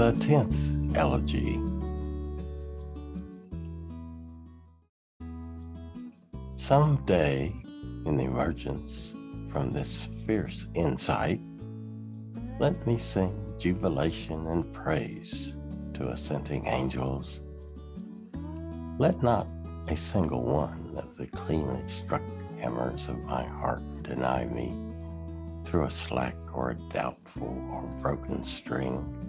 the 10th Elegy. Some day, in the emergence from this fierce insight, let me sing jubilation and praise to assenting angels. Let not a single one of the cleanly struck hammers of my heart deny me through a slack or a doubtful or broken string.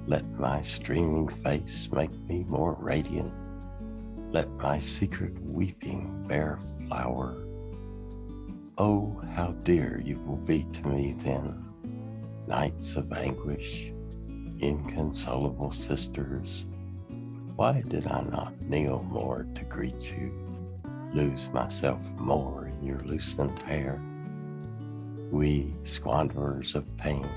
Let my streaming face make me more radiant. Let my secret weeping bear flower. Oh, how dear you will be to me then, nights of anguish, inconsolable sisters. Why did I not kneel more to greet you, lose myself more in your loosened hair? We squanderers of pain,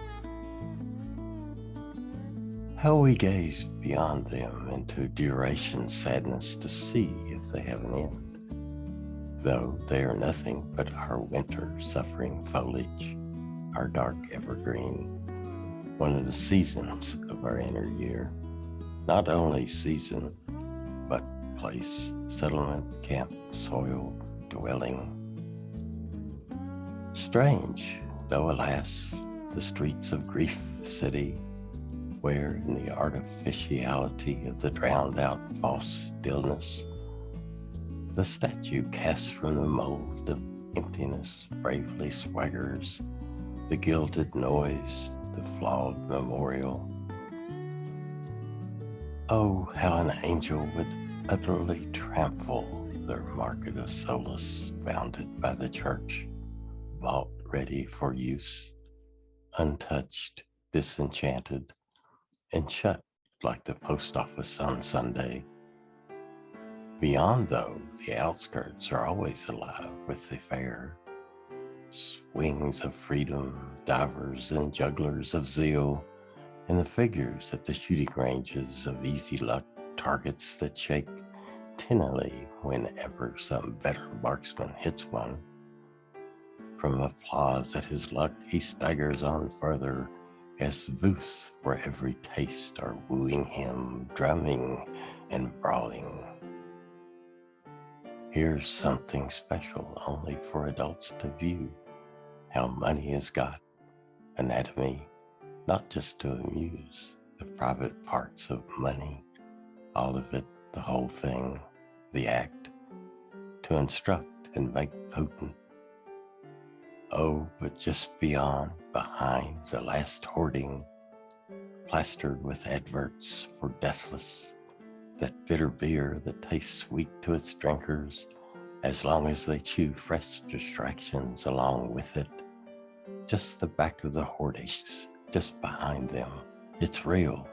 how we gaze beyond them into duration's sadness to see if they have an end, though they are nothing but our winter suffering foliage, our dark evergreen, one of the seasons of our inner year. Not only season, but place, settlement, camp, soil, dwelling. Strange, though alas, the streets of Grief City, where in the artificiality of the drowned out false stillness, the statue cast from the mold of emptiness bravely swaggers, the gilded noise, the flawed memorial. Oh, how an angel would utterly trample their market of solace bounded by the church, vault ready for use, untouched, disenchanted, and shut like the post office on Sunday. Beyond, though, the outskirts are always alive with the fair. Swings of freedom, divers and jugglers of zeal, and the figures at the shooting ranges of easy luck, targets that shake tinnily whenever some better marksman hits one. From applause at his luck, he staggers on further, as booths for every taste are wooing him, drumming and brawling. Here's something special only for adults to view, how money is got, anatomy, not just to amuse, the private parts of money, all of it, the whole thing, the act, to instruct and make potent. Oh, but just beyond, behind the last hoarding, plastered with adverts for deathless, that bitter beer that tastes sweet to its drinkers, as long as they chew fresh distractions along with it. Just the back of the hoardings, just behind them, it's real.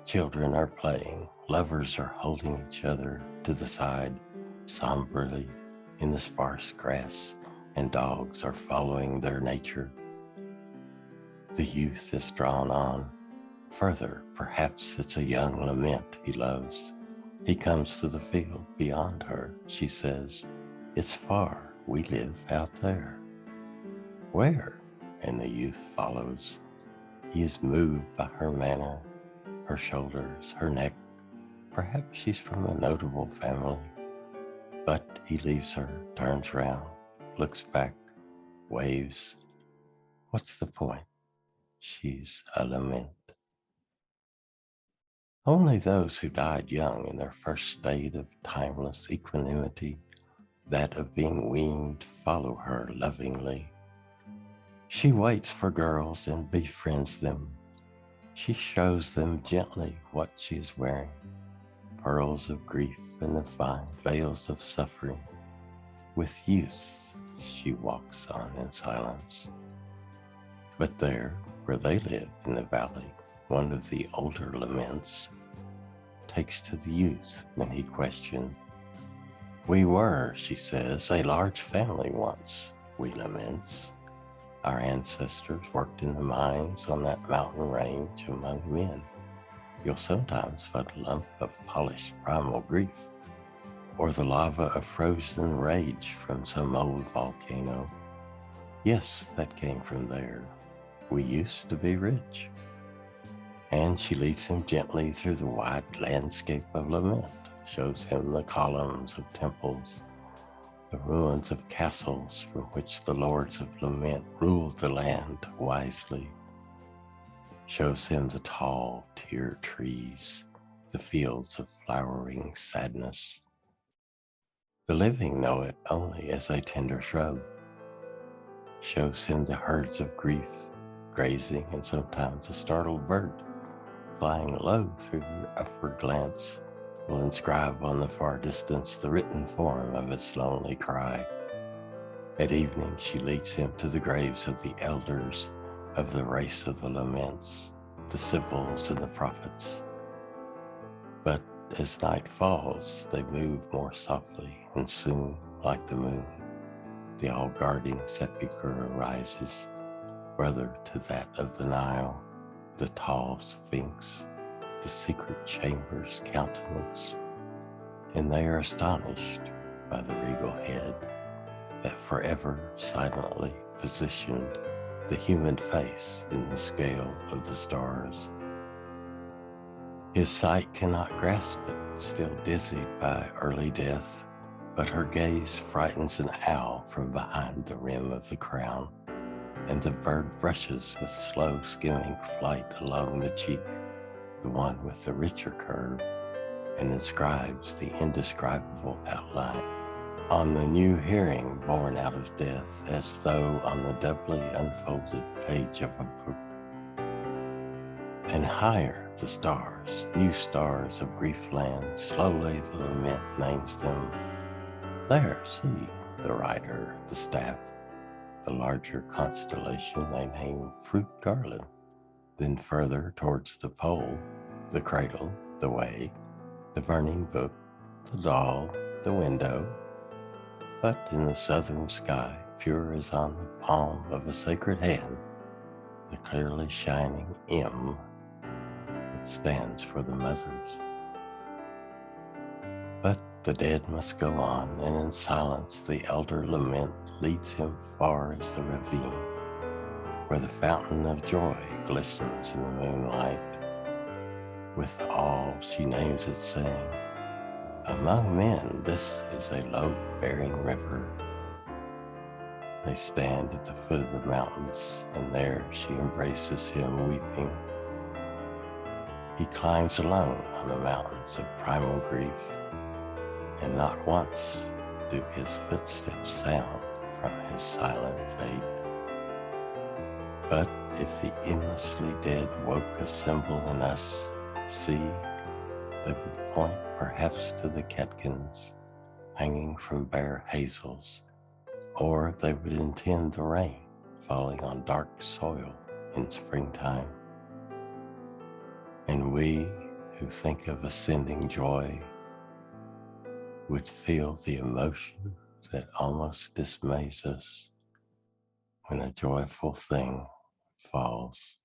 Children are playing, lovers are holding each other to the side, somberly in the sparse grass, and dogs are following their nature. The youth is drawn on. Further, perhaps it's a young lament he loves. He comes to the field beyond her, she says. It's far, we live out there. Where? And the youth follows. He is moved by her manner, her shoulders, her neck. Perhaps she's from a notable family. But he leaves her, turns round, looks back, waves. What's the point? She's a lament. Only those who died young in their first state of timeless equanimity, that of being weaned, follow her lovingly. She waits for girls and befriends them. She shows them gently what she is wearing, pearls of grief and the fine veils of suffering. With youths she walks on in silence. But there, where they live in the valley, one of the older laments takes to the youth when he questioned. We were, she says, a large family once, we laments. Our ancestors worked in the mines on that mountain range among men. You'll sometimes find a lump of polished primal grief, or the lava of frozen rage from some old volcano. Yes, that came from there. We used to be rich. And she leads him gently through the wide landscape of lament, shows him the columns of temples, the ruins of castles from which the lords of lament ruled the land wisely, shows him the tall tear trees, the fields of flowering sadness. The living know it only as a tender shrub, shows him the herds of grief, grazing, and sometimes a startled bird, flying low through your upward glance, will inscribe on the far distance the written form of its lonely cry. At evening she leads him to the graves of the elders of the race of the laments, the sibyls and the prophets. But as night falls, they move more softly, and soon, like the moon, the all-guarding sepulchre arises, brother to that of the Nile, the tall sphinx, the secret chamber's countenance, and they are astonished by the regal head that forever silently positioned the human face in the scale of the stars. His sight cannot grasp it, still dizzied by early death, but her gaze frightens an owl from behind the rim of the crown, and the bird brushes with slow skimming flight along the cheek, the one with the richer curve, and inscribes the indescribable outline on the new hearing born out of death, as though on the doubly unfolded page of a book. And higher the stars, new stars of grief land, slowly the lament names them. There, see, the rider, the staff, the larger constellation they name Fruit Garland. Then further towards the pole, the cradle, the way, the burning book, the doll, the window. But in the southern sky, pure as on the palm of a sacred hand, the clearly shining M that stands for the mothers. But the dead must go on, and in silence the elder lament leads him far as the ravine, where the fountain of joy glistens in the moonlight. With awe she names it, saying, "Among men this is a load-bearing river." They stand at the foot of the mountains, and there she embraces him weeping. He climbs alone on the mountains of primal grief, and not once do his footsteps sound from his silent fate. But if the endlessly dead woke a symbol in us, see, they would point perhaps to the catkins hanging from bare hazels, or they would intend the rain falling on dark soil in springtime. And we who think of ascending joy would feel the emotion that almost dismays us when a joyful thing falls.